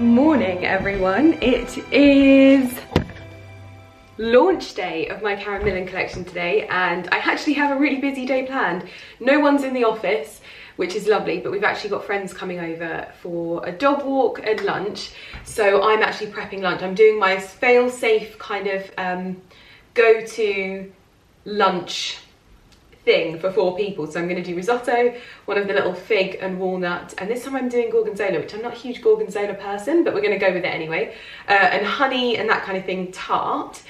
Morning everyone, it is launch day of my Karen Millen collection today, and I actually have a really busy day planned. No one's in the office, which is lovely, but we've actually got friends coming over for a dog walk and lunch, so I'm actually prepping lunch. I'm doing my fail-safe kind of go-to lunch thing for 4 people. So I'm going to do risotto, one of the little fig and walnut, and this time I'm doing gorgonzola, which I'm not a huge gorgonzola person, but we're going to go with it anyway, and honey and that kind of thing, tart.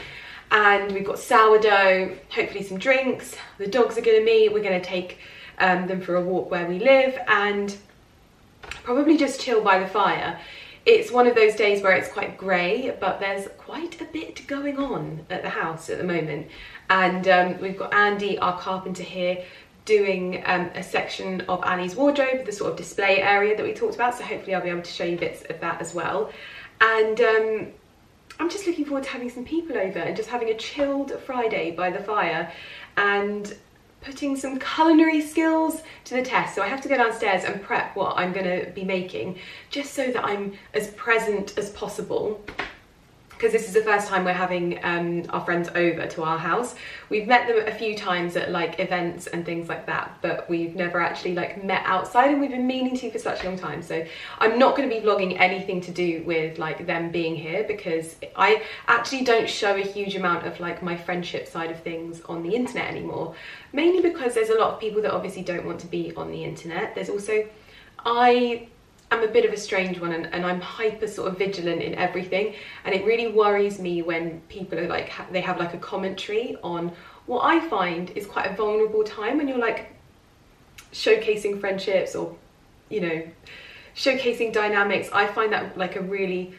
And we've got sourdough, hopefully some drinks. The dogs are going to meet. We're going to take them for a walk where we live and probably just chill by the fire. It's one of those days where it's quite grey, but there's quite a bit going on at the house at the moment. And we've got Andy, our carpenter, here doing a section of Annie's wardrobe, the sort of display area that we talked about. So hopefully I'll be able to show you bits of that as well. And I'm just looking forward to having some people over and just having a chilled Friday by the fire and putting some culinary skills to the test. So I have to go downstairs and prep what I'm going to be making, just so that I'm as present as possible, because this is the first time we're having our friends over to our house. We've met them a few times at like events and things like that, but we've never actually like met outside, and we've been meaning to for such a long time. So I'm not going to be vlogging anything to do with like them being here, because I actually don't show a huge amount of like my friendship side of things on the internet anymore, mainly because there's a lot of people that obviously don't want to be on the internet. There's also, I'm a bit of a strange one, and I'm hyper sort of vigilant in everything, and it really worries me when people are like, they have like a commentary on what I find is quite a vulnerable time when you're like showcasing friendships or, you know, showcasing dynamics. I find that like a really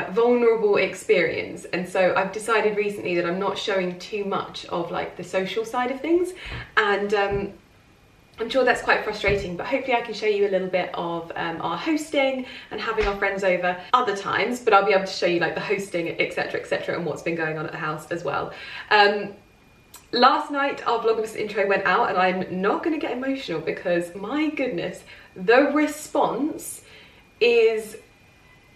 vulnerable experience, and so I've decided recently that I'm not showing too much of like the social side of things, and I'm sure that's quite frustrating, but hopefully I can show you a little bit of our hosting and having our friends over other times, but I'll be able to show you like the hosting, etc, and what's been going on at the house as well. Last night our Vlogmas intro went out, and I'm not going to get emotional because my goodness, the response is,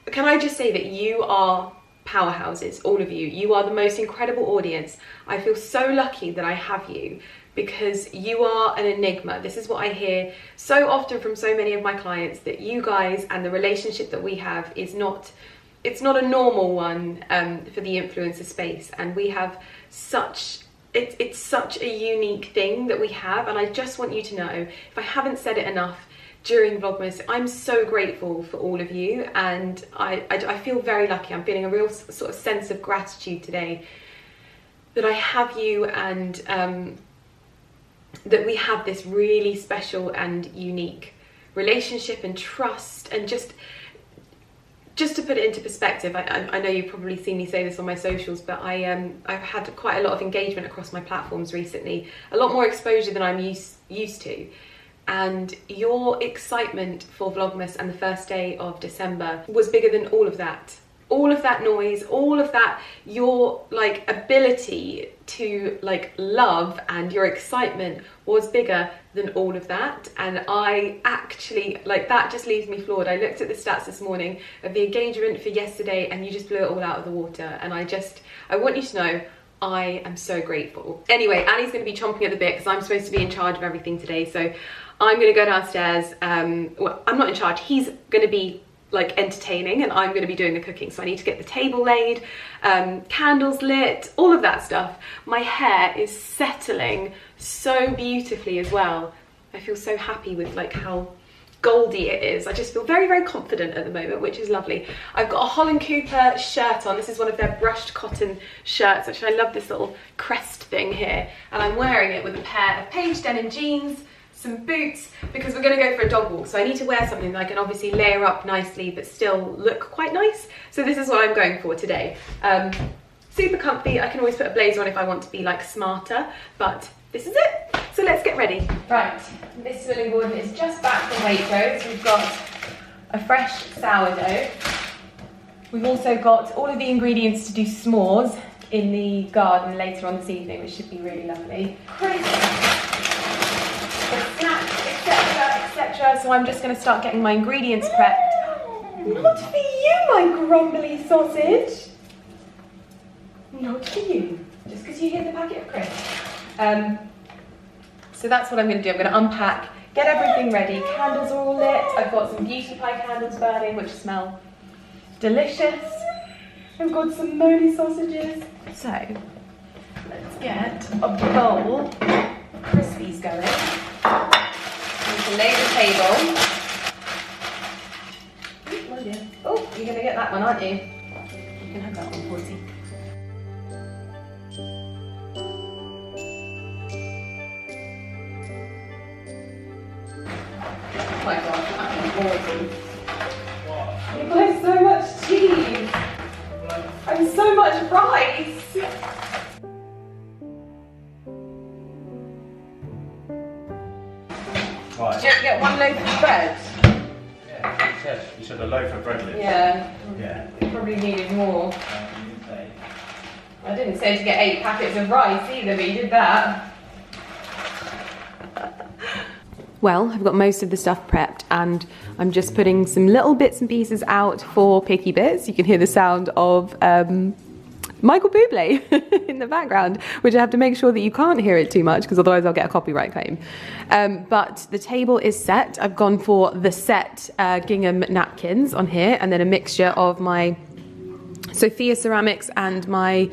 can I just say that you are powerhouses, all of you. You are the most incredible audience. I feel so lucky that I have you, because you are an enigma. This is what I hear so often from so many of my clients, that you guys and the relationship that we have is not, it's not a normal one for the influencer space, and we have such, it's such a unique thing that we have. And I just want you to know, if I haven't said it enough during Vlogmas, I'm so grateful for all of you, and I feel very lucky. I'm feeling a real sort of sense of gratitude today that I have you, and that we have this really special and unique relationship and trust. And just to put it into perspective, I know you've probably seen me say this on my socials, but I've had quite a lot of engagement across my platforms recently, a lot more exposure than I'm used to. And your excitement for Vlogmas and the first day of December was bigger than all of that. All of that noise, all of that, your like ability to like love and your excitement was bigger than all of that. And I actually, like, that just leaves me floored. I looked at the stats this morning of the engagement for yesterday, and you just blew it all out of the water. And I want you to know, I am so grateful. Anyway, Annie's going to be chomping at the bit because I'm supposed to be in charge of everything today. So I'm going to go downstairs. Well, I'm not in charge. He's going to be like entertaining, and I'm going to be doing the cooking. So I need to get the table laid, candles lit, all of that stuff. My hair is settling so beautifully as well. I feel so happy with like how goldy it is. I just feel very, very confident at the moment, which is lovely. I've got a Holland Cooper shirt on. This is one of their brushed cotton shirts. Actually, I love this little crest thing here, and I'm wearing it with a pair of Paige denim jeans, some boots, because we're going to go for a dog walk, so I need to wear something that I can obviously layer up nicely but still look quite nice. So this is what I'm going for today. Super comfy. I can always put a blazer on if I want to be like smarter, but this is it. So let's get ready. Right, this Millen-Gordon is just back from Waitrose. We've got a fresh sourdough. We've also got all of the ingredients to do s'mores in the garden later on this evening, which should be really lovely. Crisps, snacks, etc, etc. So I'm just going to start getting my ingredients prepped. Not for you, my grumbly sausage. Not for you. Just because you hit the packet of crisps. So that's what I'm going to do. I'm going to unpack, get everything ready. Candles are all lit. I've got some beauty pie candles burning, which smell delicious. I've got some moldy sausages. So let's get a bowl of crispies going. We can lay the table. Oh, you're going to get that one, aren't you? You can have that one, Horsey. Oh my gosh, that's gorgeous. You've got so much cheese and so much rice. Right. Did you ever get one loaf of bread? Yeah, you said a loaf of bread. Yeah. Yeah. You probably needed more. You didn't say. I didn't say to get 8 packets of rice either, but you did that. Well, I've got most of the stuff prepped and I'm just putting some little bits and pieces out for Picky Bits. You can hear the sound of Michael Bublé in the background, which I have to make sure that you can't hear it too much because otherwise I'll get a copyright claim. But the table is set. I've gone for the set gingham napkins on here and then a mixture of my Sophia ceramics and my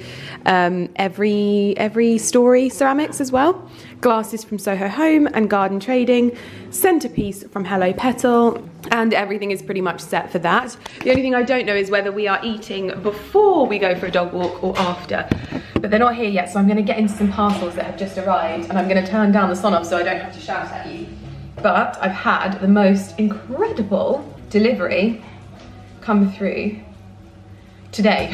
every story ceramics as well. Glasses from Soho Home and Garden Trading, centerpiece from Hello Petal, and everything is pretty much set for that. The only thing I don't know is whether we are eating before we go for a dog walk or after, but they're not here yet, so I'm going to get into some parcels that have just arrived and I'm going to turn down the sonoff so I don't have to shout at you. But I've had the most incredible delivery come through today.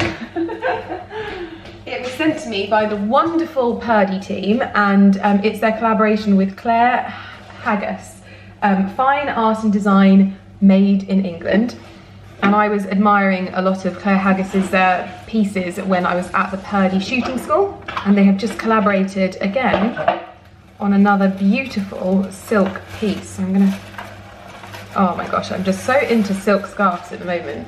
It was sent to me by the wonderful Purdy team and it's their collaboration with Claire Haggis. Fine art and design made in England. And I was admiring a lot of Claire Haggis's pieces when I was at the Purdy shooting school. And they have just collaborated again on another beautiful silk piece. I'm gonna, oh my gosh, I'm just so into silk scarves at the moment.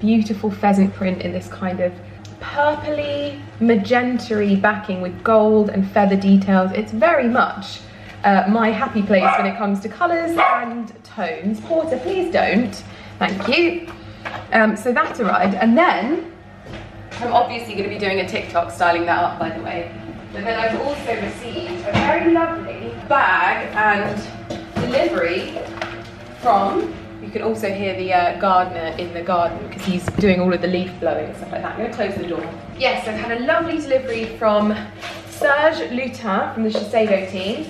Beautiful pheasant print in this kind of purpley, magenta-y backing with gold and feather details. It's very much my happy place when it comes to colours and tones. Porter, please don't. Thank you. So that arrived, and then I'm obviously going to be doing a TikTok styling that up, by the way. But then I've also received a very lovely bag and delivery from, you can also hear the gardener in the garden because he's doing all of the leaf blowing and stuff like that. I'm going to close the door. Yes, I've had a lovely delivery from Serge Lutin from the Shiseido team.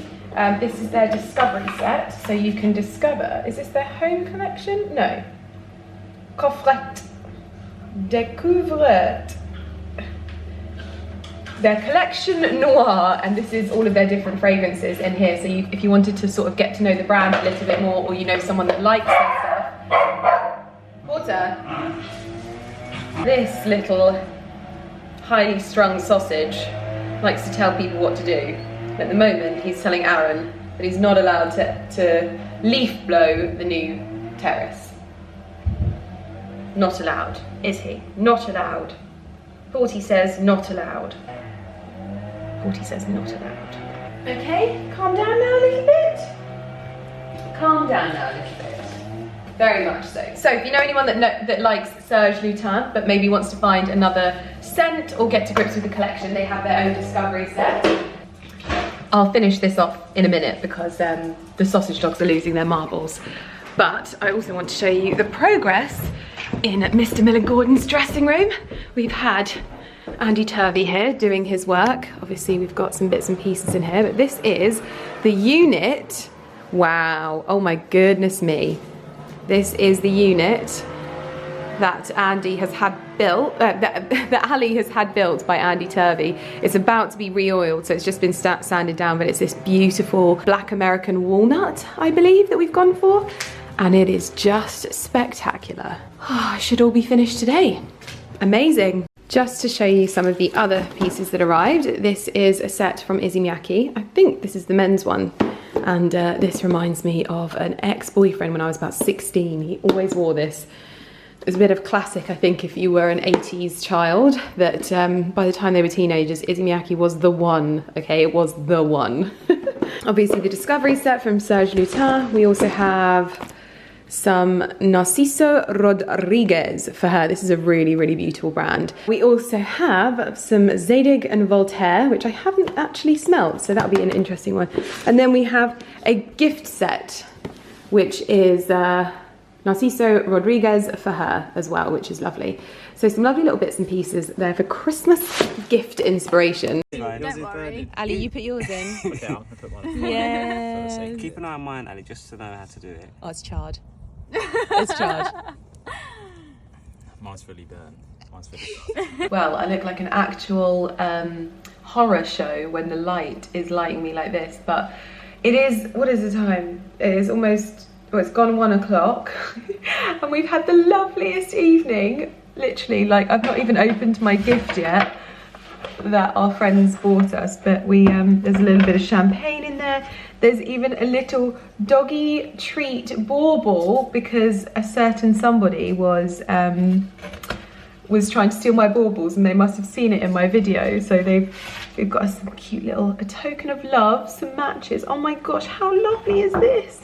This is their discovery set, so you can discover, is this their home collection? No. Coffret. Découvre. Their collection noir, and this is all of their different fragrances in here. So if you wanted to sort of get to know the brand a little bit more, or you know someone that likes their stuff. Porter, this little highly strung sausage likes to tell people what to do. At the moment, he's telling Aaron that he's not allowed to leaf blow the new terrace. Not allowed, is he? Not allowed. 40 says not allowed. 40 says not allowed. Okay, calm down now a little bit. Calm down now a little bit. Very much so. So if you know anyone that likes Serge Lutin but maybe wants to find another scent or get to grips with the collection, they have their own discovery set. I'll finish this off in a minute because the sausage dogs are losing their marbles. But I also want to show you the progress in Mr. Millen-Gordon's dressing room. We've had Andy Turvey here doing his work. Obviously we've got some bits and pieces in here, but this is the unit. Wow, oh my goodness me. This is the unit that Andy has had built, that Ali has had built by Andy Turvey. It's about to be re-oiled, so it's just been sanded down, but it's this beautiful black American walnut, I believe, that we've gone for. And it is just spectacular. Oh, it should all be finished today. Amazing. Just to show you some of the other pieces that arrived, this is a set from Issey Miyake. I think this is the men's one. And this reminds me of an ex-boyfriend when I was about 16. He always wore this. It's a bit of classic, I think, if you were an 80s child, that by the time they were teenagers, Issey Miyake was the one, okay? It was the one. Obviously the Discovery set from Serge Lutens. We also have some Narciso Rodriguez for her. This is a really, really beautiful brand. We also have some Zadig and Voltaire, which I haven't actually smelled, so that'll be an interesting one. And then we have a gift set, which is Narciso Rodriguez for her as well, which is lovely. So some lovely little bits and pieces there for Christmas gift inspiration. Don't worry. Ali, you put yours in. Okay, I'll put one in. Yeah. Keep an eye on mine, Ali, just to know how to do it. Oh, it's charred. It's charred. Mine's fully burnt. Mine's fully Well, I look like an actual horror show when the light is lighting me like this, but it is, what is the time? It is almost, well, it's gone 1 o'clock and we've had the loveliest evening. Literally, like, I've not even opened my gift yet that our friends bought us, but we there's a little bit of champagne in there. There's even a little doggy treat bauble because a certain somebody was trying to steal my baubles and they must have seen it in my video. So we've got us some cute little, a token of love, some matches. Oh my gosh, how lovely is this?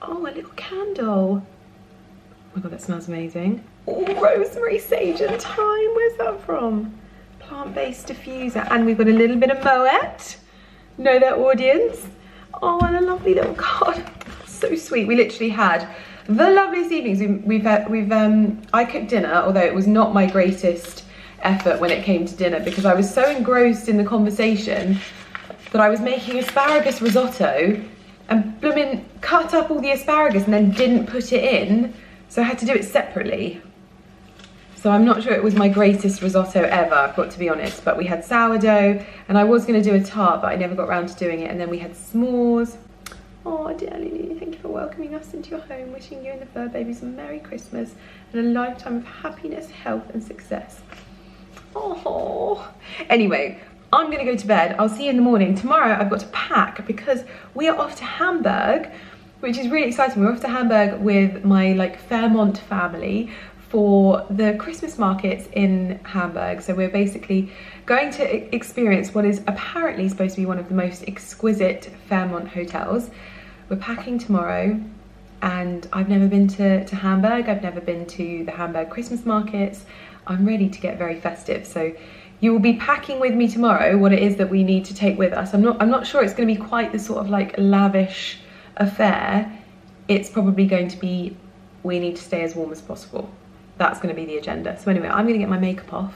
Oh, a little candle. Oh my god, that smells amazing. Oh, rosemary, sage and thyme. Where's that from? Plant-based diffuser. And we've got a little bit of Moet. Know their audience. Oh, and a lovely little card. So sweet. We literally had the loveliest evenings. I cooked dinner, although it was not my greatest effort when it came to dinner because I was so engrossed in the conversation that I was making asparagus risotto and blooming cut up all the asparagus and then didn't put it in. So I had to do it separately. So I'm not sure it was my greatest risotto ever, I've got to be honest, but we had sourdough and I was gonna do a tart, but I never got around to doing it. And then we had s'mores. Oh, dear Lily, thank you for welcoming us into your home, wishing you and the fur babies a Merry Christmas and a lifetime of happiness, health and success. Oh, anyway, I'm gonna go to bed. I'll see you in the morning. Tomorrow I've got to pack because we are off to Hamburg, which is really exciting. We're off to Hamburg with my Fairmont family for the Christmas markets in Hamburg. So we're basically going to experience what is apparently supposed to be one of the most exquisite Fairmont hotels. We're packing tomorrow and I've never been to Hamburg. I've never been to the Hamburg Christmas markets. I'm ready to get very festive. So you will be packing with me tomorrow what it is that we need to take with us. I'm not sure it's going to be quite the sort of lavish affair. It's probably going to be, we need to stay as warm as possible. That's going to be the agenda. So anyway, I'm going to get my makeup off.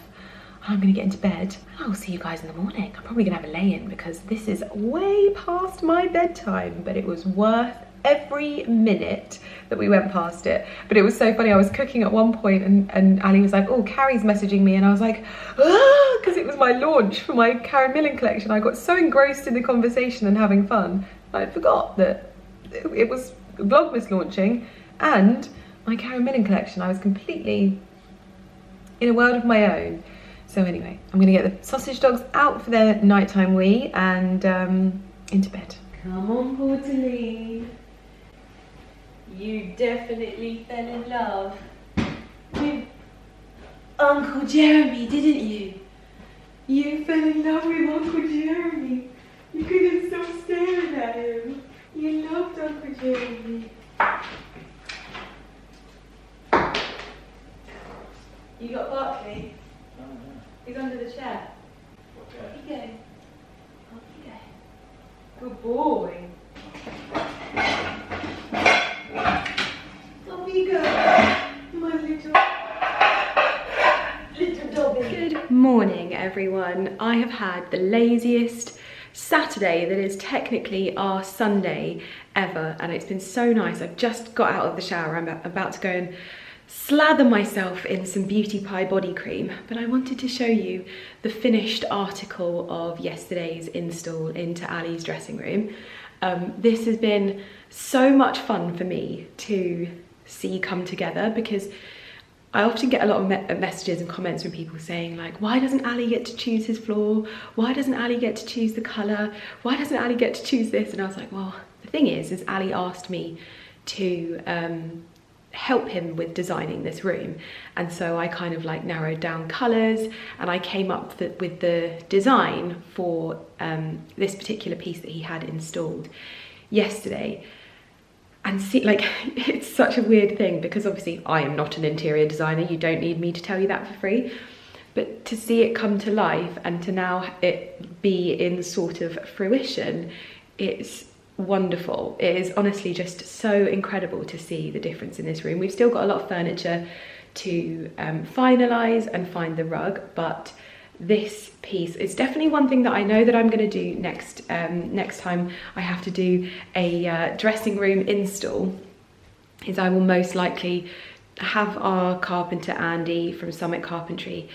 I'm going to get into bed. I'll see you guys in the morning. I'm probably going to have a lay-in because this is way past my bedtime, but it was worth every minute that we went past it. But it was so funny. I was cooking at one point and Ali was like, oh, Carrie's messaging me. And I was like, ah, because it was my launch for my Karen Millen collection. I got so engrossed in the conversation and having fun, I forgot that it was Vlogmas launching and my Karen Millen collection. I was completely in a world of my own. So anyway, I'm gonna get the sausage dogs out for their nighttime wee and into bed. Come on, Portaline. You definitely fell in love with Uncle Jeremy, didn't you? You fell in love with Uncle Jeremy. You couldn't stop staring at him. You loved Uncle Jeremy. You got Barkley? Oh, yeah. He's under the chair. Okay. Off you go. Off you go. Good boy. Off you go. My little Dobby. Good morning, everyone. I have had the laziest Saturday that is technically our Sunday ever, and it's been so nice. I've just got out of the shower. I'm about to go and slather myself in some Beauty Pie body cream, but I wanted to show you the finished article of yesterday's install into Ali's dressing room. This has been so much fun for me to see come together because I often get a lot of messages and comments from people saying why doesn't Ali get to choose his floor? Why doesn't Ali get to choose the colour? Why doesn't Ali get to choose this? And I was like, well, the thing is Ali asked me to help him with designing this room. And so I kind of like narrowed down colours, and I came up with the design for this particular piece that he had installed yesterday. And see, like, it's such a weird thing because obviously I am not an interior designer. You don't need me to tell you that for free. But to see it come to life and to now it be in sort of fruition, it's wonderful. It is honestly just so incredible to see the difference in this room. We've still got a lot of furniture to finalise and find the rug, but this piece is definitely one thing that I know that I'm going to do next time I have to do a dressing room install, is I will most likely have our carpenter Andy from Summit Carpentry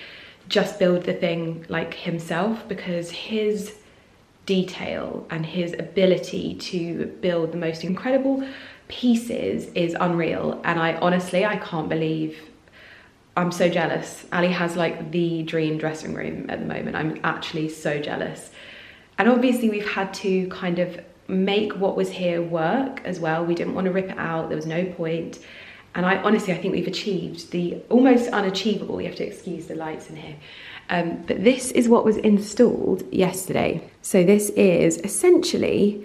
just build the thing like himself, because his detail and his ability to build the most incredible pieces is unreal. And I honestly can't believe, I'm so jealous. Ali has like the dream dressing room at the moment. I'm actually so jealous. And obviously we've had to kind of make what was here work as well. We didn't want to rip it out. There was no point. And I think we've achieved the almost unachievable. You have to excuse the lights in here. But this is what was installed yesterday. So this is essentially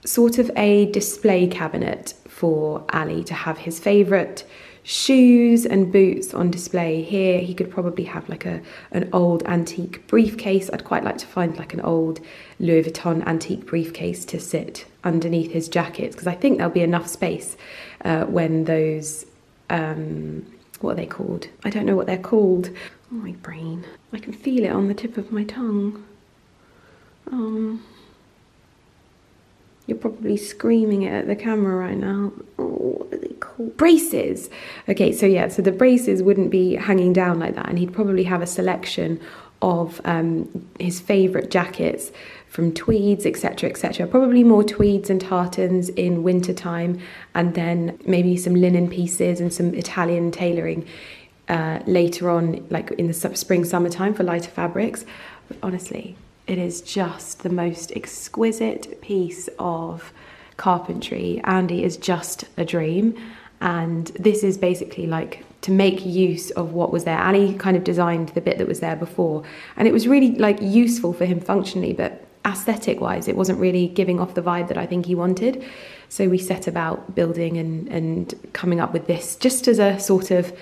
sort of a display cabinet for Ali to have his favourite shoes and boots on display here. He could probably have like an old antique briefcase. I'd quite like to find like an old Louis Vuitton antique briefcase to sit underneath his jackets, because I think there'll be enough space when those, what are they called? I don't know what they're called. Oh, my brain. I can feel it on the tip of my tongue. You're probably screaming it at the camera right now. Oh, what are they called? Braces. Okay, so yeah, so the braces wouldn't be hanging down like that, and he'd probably have a selection of his favourite jackets from tweeds, etc, etc. Probably more tweeds and tartans in winter time, and then maybe some linen pieces and some Italian tailoring later on, like in the spring, summertime for lighter fabrics. But honestly, it is just the most exquisite piece of carpentry. Andy is just a dream. And this is basically like to make use of what was there. Ali kind of designed the bit that was there before, and it was really like useful for him functionally, but aesthetic wise, it wasn't really giving off the vibe that I think he wanted. So we set about building and coming up with this just as a sort of,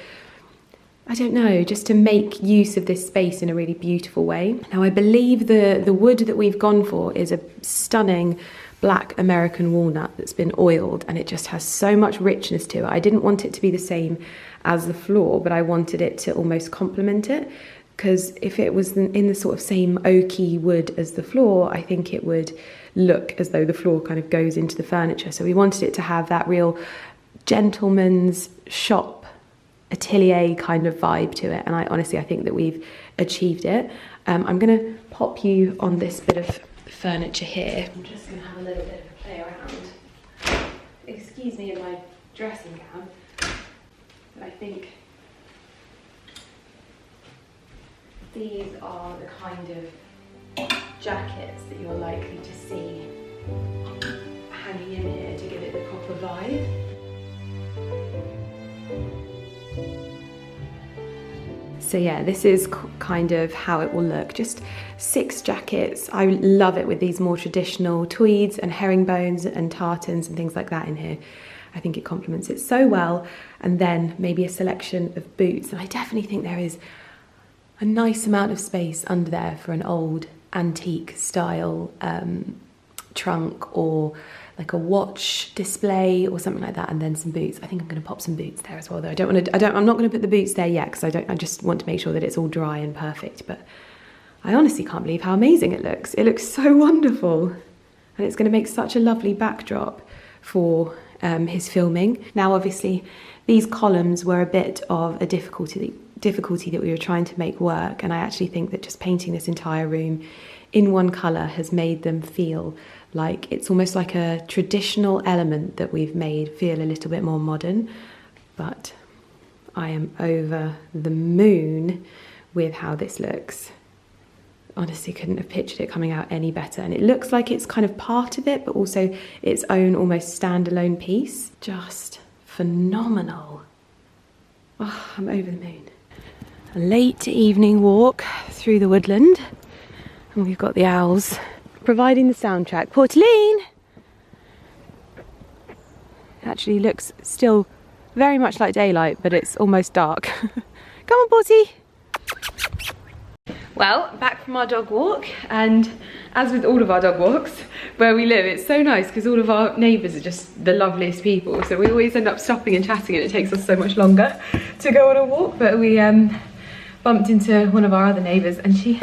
I don't know, just to make use of this space in a really beautiful way. Now, I believe the wood that we've gone for is a stunning black American walnut that's been oiled, and it just has so much richness to it. I didn't want it to be the same as the floor, but I wanted it to almost complement it, because if it was in the sort of same oaky wood as the floor, I think it would look as though the floor kind of goes into the furniture. So we wanted it to have that real gentleman's shop atelier kind of vibe to it, and I think that we've achieved it. I'm going to pop you on this bit of furniture here. I'm just going to have a little bit of a play around. Excuse me in my dressing gown, but I think these are the kind of jackets that you're likely to see hanging in here to give it the proper vibe. So yeah, this is kind of how it will look. Just 6 jackets. I love it with these more traditional tweeds and herringbones and tartans and things like that in here. I think it complements it so well. And then maybe a selection of boots. And I definitely think there is a nice amount of space under there for an old antique style trunk, or like a watch display or something like that, and then some boots. I think I'm going to pop some boots there as well, though. I'm not going to put the boots there yet, because I just want to make sure that it's all dry and perfect. But I honestly can't believe how amazing it looks. It looks so wonderful, and it's going to make such a lovely backdrop for his filming. Now, obviously, these columns were a bit of a difficulty that we were trying to make work, and I actually think that just painting this entire room in one colour has made them feel like it's almost like a traditional element that we've made feel a little bit more modern. But I am over the moon with how this looks. Honestly, couldn't have pictured it coming out any better. And it looks like it's kind of part of it, but also its own almost standalone piece. Just phenomenal. Oh, I'm over the moon. A late evening walk through the woodland, and we've got the owls providing the soundtrack. Portaline! It actually looks still very much like daylight, but it's almost dark. Come on, Porty! Well, back from our dog walk, and as with all of our dog walks where we live, it's so nice because all of our neighbours are just the loveliest people, so we always end up stopping and chatting, and it takes us so much longer to go on a walk. But we bumped into one of our other neighbours, and she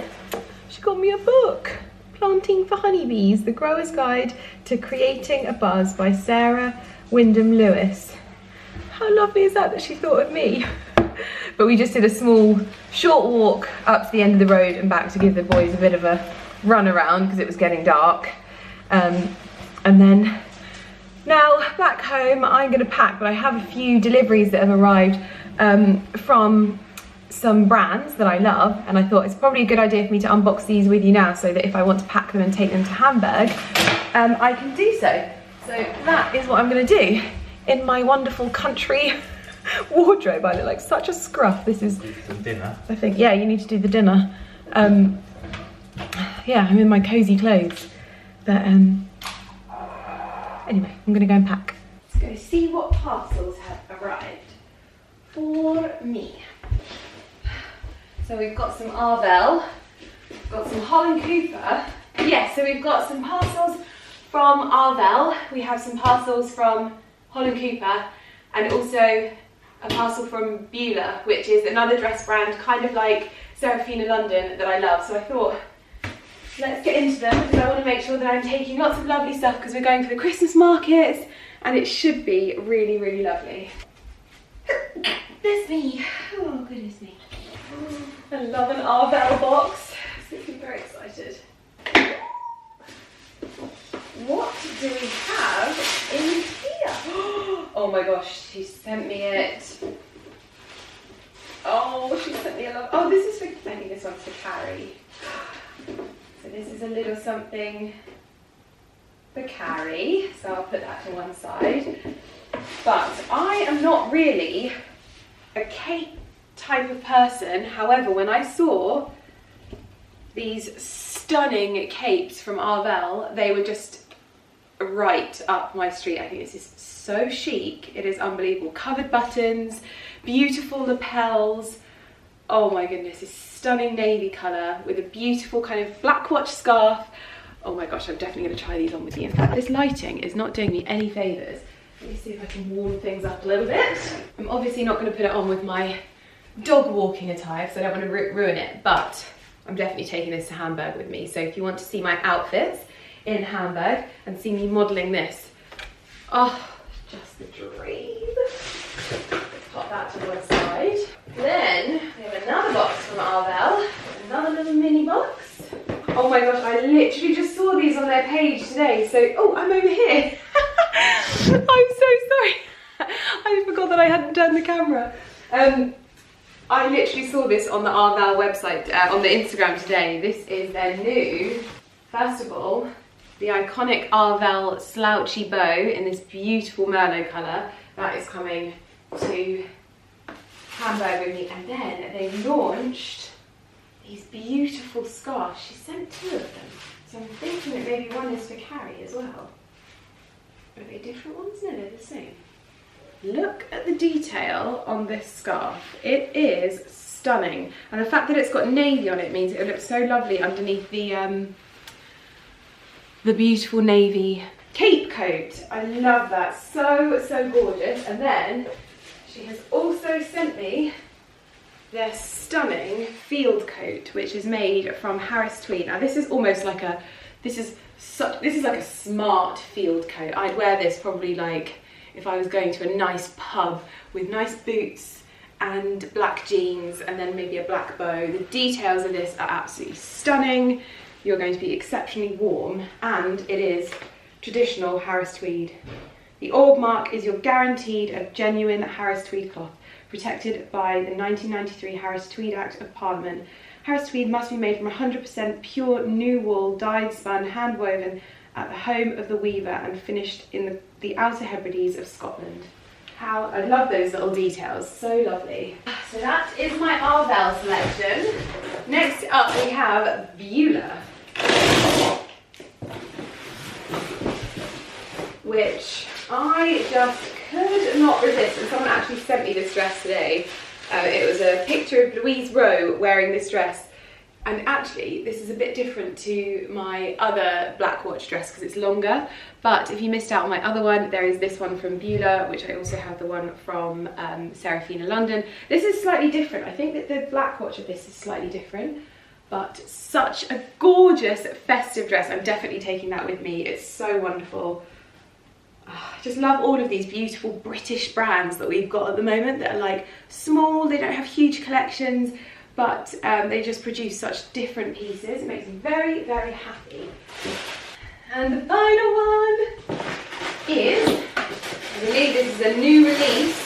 got me a book, Planting for Honeybees, The Grower's Guide to Creating a Buzz by Sarah Wyndham Lewis. How lovely is that she thought of me? But we just did a small, short walk up to the end of the road and back to give the boys a bit of a run around because it was getting dark. And then now back home, I'm going to pack, but I have a few deliveries that have arrived from some brands that I love, and I thought it's probably a good idea for me to unbox these with you now so that if I want to pack them and take them to Hamburg, I can do so. So that is what I'm going to do in my wonderful country wardrobe. I look like such a scruff. This is Some dinner. I think, yeah, you need to do the dinner. Yeah, I'm in my cozy clothes. But anyway, I'm gonna go and pack. Let's go see what parcels have arrived for me. So we've got some Arvel, got some Holland Cooper. Yeah, so we've got some parcels from Arvel. We have some parcels from Holland Cooper, and also a parcel from Beulah, which is another dress brand, kind of like Serafina London, that I love. So I thought, let's get into them, because I want to make sure that I'm taking lots of lovely stuff, because we're going for the Christmas markets, and it should be really, really lovely. There's me. Oh, goodness me. I love an Arvel box. This makes me very excited. What do we have in here? Oh my gosh, she sent me it. Oh, she sent me a lot. Oh, this is for, I think this one's for Carrie. So this is a little something for Carrie. So I'll put that to one side. But I am not really a cape type of person. However, when I saw these stunning capes from Arvel, they were just right up my street. I think this is so chic. It is unbelievable. Covered buttons, beautiful lapels. Oh my goodness, this stunning navy colour with a beautiful kind of black watch scarf. Oh my gosh, I'm definitely going to try these on with you. In fact, this lighting is not doing me any favours. Let me see if I can warm things up a little bit. I'm obviously not going to put it on with my dog walking attire because I don't want to ruin it, but I'm definitely taking this to Hamburg with me. So if you want to see my outfits in Hamburg and see me modelling this, oh, just the dream. Pop that to one side. Then we have another box from Arvel, another little mini box. Oh my gosh, I literally just saw these on their page today. So, oh, I'm over here. I'm so sorry. I forgot that I hadn't turned the camera. I literally saw this on the Arvel website, on the Instagram today. This is their new, first of all, the iconic Arvel slouchy bow in this beautiful Merlot colour. That is coming to Hamburg with me. And then they launched these beautiful scarves. She sent 2 of them. So I'm thinking that maybe one is for Carrie as well. Are they different ones? No, they're the same. Look at the detail on this scarf. It is stunning. And the fact that it's got navy on it means it looks so lovely underneath the beautiful navy cape coat. I love that. So, so gorgeous. And then she has also sent me their stunning field coat, which is made from Harris tweed. Now this is almost like a, this is like a smart field coat. I'd wear this probably like if I was going to a nice pub with nice boots and black jeans and then maybe a black bow. The details of this are absolutely stunning. You're going to be exceptionally warm, and it is traditional Harris tweed. The orb mark is your guaranteed of genuine Harris tweed cloth, protected by the 1993 Harris Tweed Act of Parliament. Harris tweed must be made from 100% pure new wool, dyed, spun, hand woven at the home of the weaver and finished in the Outer Hebrides of Scotland. How I love those little details, so lovely. So that is my Arvel selection. Next up we have Beulah, which I just could not resist, and someone actually sent me this dress today. It was a picture of Louise Rowe wearing this dress, and actually this is a bit different to my other black watch dress because it's longer, but if you missed out on my other one, there is this one from Beulah, which I also have the one from Serafina London. This is slightly different. I think that the black watch of this is slightly different, but such a gorgeous festive dress. I'm definitely taking that with me. It's so wonderful. I just love all of these beautiful British brands that we've got at the moment that are like small, they don't have huge collections, but they just produce such different pieces. It makes me very, very happy. And the final one is, I believe this is a new release.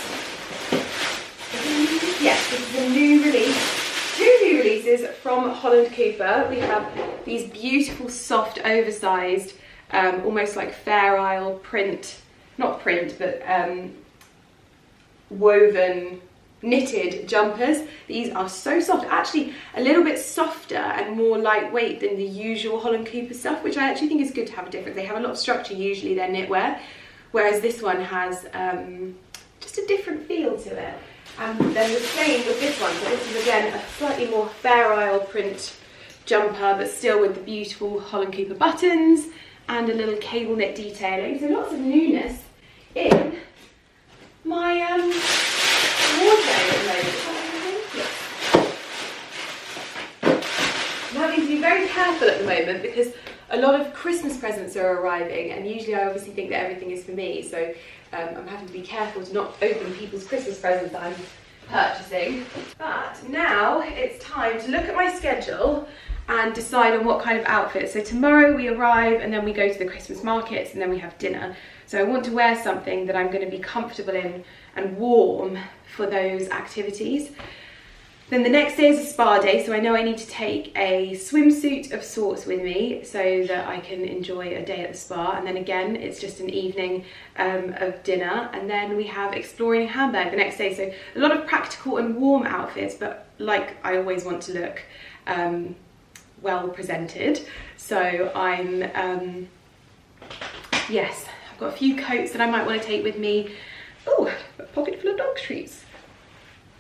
Yes, this is a new release. Two new releases from Holland Cooper. We have these beautiful, soft, oversized, almost like Fair Isle print, not print, but woven, knitted jumpers. These are so soft, actually a little bit softer and more lightweight than the usual Holland Cooper stuff, which I actually think is good to have a difference. They have a lot of structure, usually their knitwear, whereas this one has just a different feel to it. And then the same with this one. So this is again a slightly more Fair Isle print jumper, but still with the beautiful Holland Cooper buttons and a little cable knit detailing. So lots of newness in my wardrobe at the moment. I'm having to be very careful at the moment because a lot of Christmas presents are arriving, and usually I obviously think that everything is for me, so I'm having to be careful to not open people's Christmas presents that I'm purchasing. But now it's time to look at my schedule and decide on what kind of outfit. So tomorrow we arrive and then we go to the Christmas markets and then we have dinner. So I want to wear something that I'm going to be comfortable in and warm for those activities. Then the next day is a spa day, so I know I need to take a swimsuit of sorts with me so that I can enjoy a day at the spa. And then again, it's just an evening of dinner. And then we have exploring in Hamburg the next day. So a lot of practical and warm outfits, but like I always want to look well presented. So I'm, yes, I've got a few coats that I might want to take with me. Oh, a pocket full of dog treats.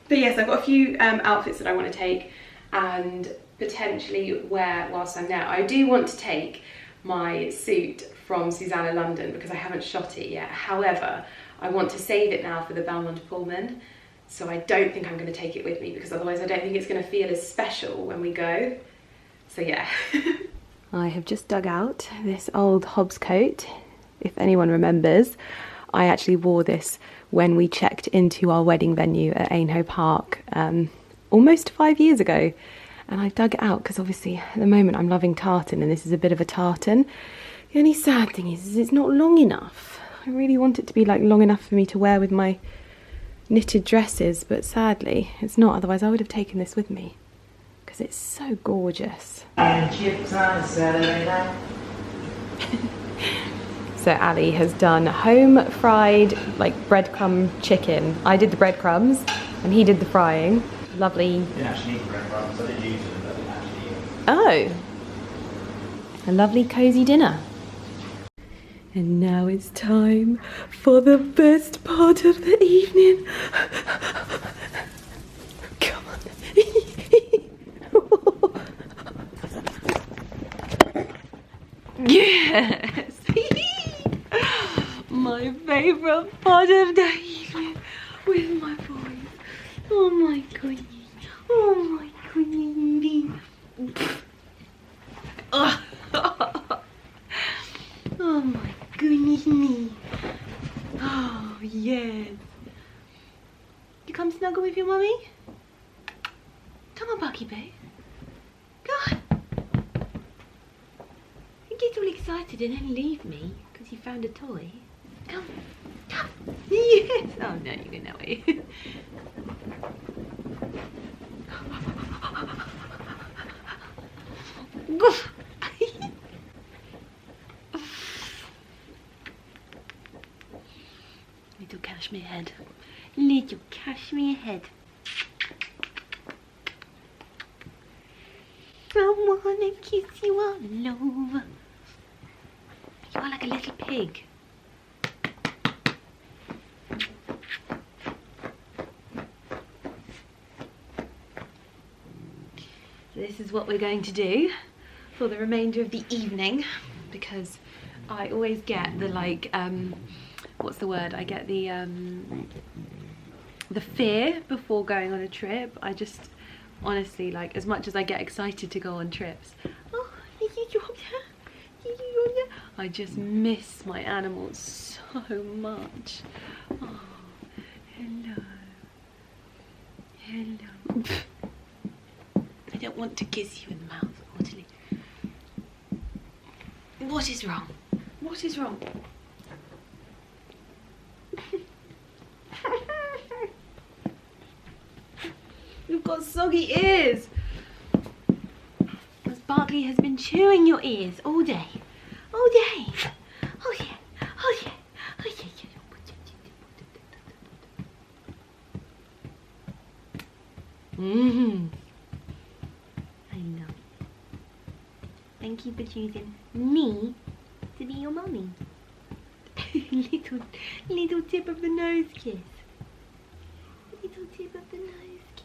But yes, I've got a few outfits that I want to take and potentially wear whilst I'm there. I do want to take my suit from Susanna London because I haven't shot it yet. However, I want to save it now for the Belmont Pullman. So I don't think I'm going to take it with me because otherwise I don't think it's going to feel as special when we go. So yeah. I have just dug out this old Hobbs coat. If anyone remembers, I actually wore this when we checked into our wedding venue at Aynhoe Park almost 5 years ago. And I dug it out because obviously at the moment I'm loving tartan and this is a bit of a tartan. The only sad thing is it's not long enough. I really want it to be like long enough for me to wear with my knitted dresses, but sadly it's not, otherwise I would have taken this with me because it's so gorgeous. And chips on Saturday night. So Ali has done home fried like breadcrumb chicken. I did the breadcrumbs and he did the frying. Lovely. You didn't actually need the breadcrumbs, I didn't use them, but I didn't actually use them. Oh, a lovely cosy dinner. And now it's time for the best part of the evening. Come on. Yes. My favourite part of the evening with my boys. Oh my goodness. Oh my goodness. Oh, oh my goodness me. Oh yes. You come snuggle with your mummy? Come on, Bucky Boo. Go on. You get all excited and then leave me because you found a toy. Come, come. Yes. Oh no, you're going that way. Little cash cashmere head. Little cashmere head. I wanna kiss you all over. You are like a little pig. So this is what we're going to do for the remainder of the evening, because I always get the what's the word? I get the fear before going on a trip. I just honestly, like, as much as I get excited to go on trips, I just miss my animals so much. Oh, hello. Hello. I don't want to kiss you in the mouth, Audley. What is wrong? What is wrong? You've got soggy ears. Because Barkley has been chewing your ears all day. All day. Oh yeah. Oh yeah. Oh yeah. I know. Thank you for choosing me to be your mummy. little tip of the nose kiss. Little tip of the nose kiss.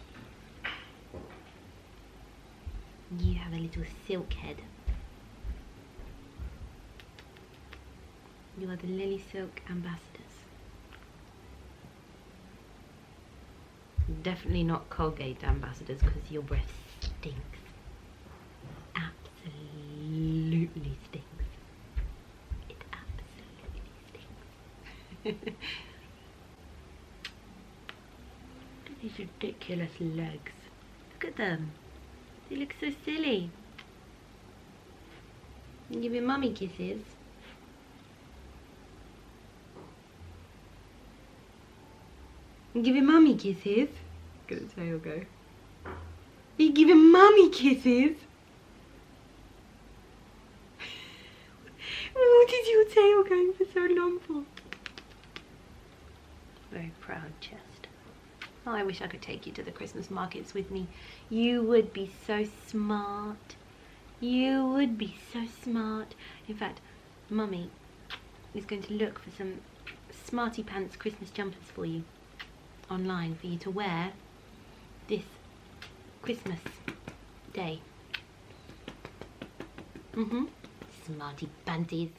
You have a little silk head. You are the Lily Silk ambassadors. Definitely not Colgate ambassadors, because your breath stinks. Absolutely stinks. It absolutely stinks. Look at these ridiculous legs. Look at them. They look so silly. You give your mummy kisses. Give your mummy kisses. Look at the tail go. You give your mummy kisses. What is your tail going for so long for? Very proud chest. Oh, I wish I could take you to the Christmas markets with me. You would be so smart. You would be so smart. In fact, Mummy is going to look for some smarty pants Christmas jumpers for you online for you to wear this Christmas day. Smarty panties.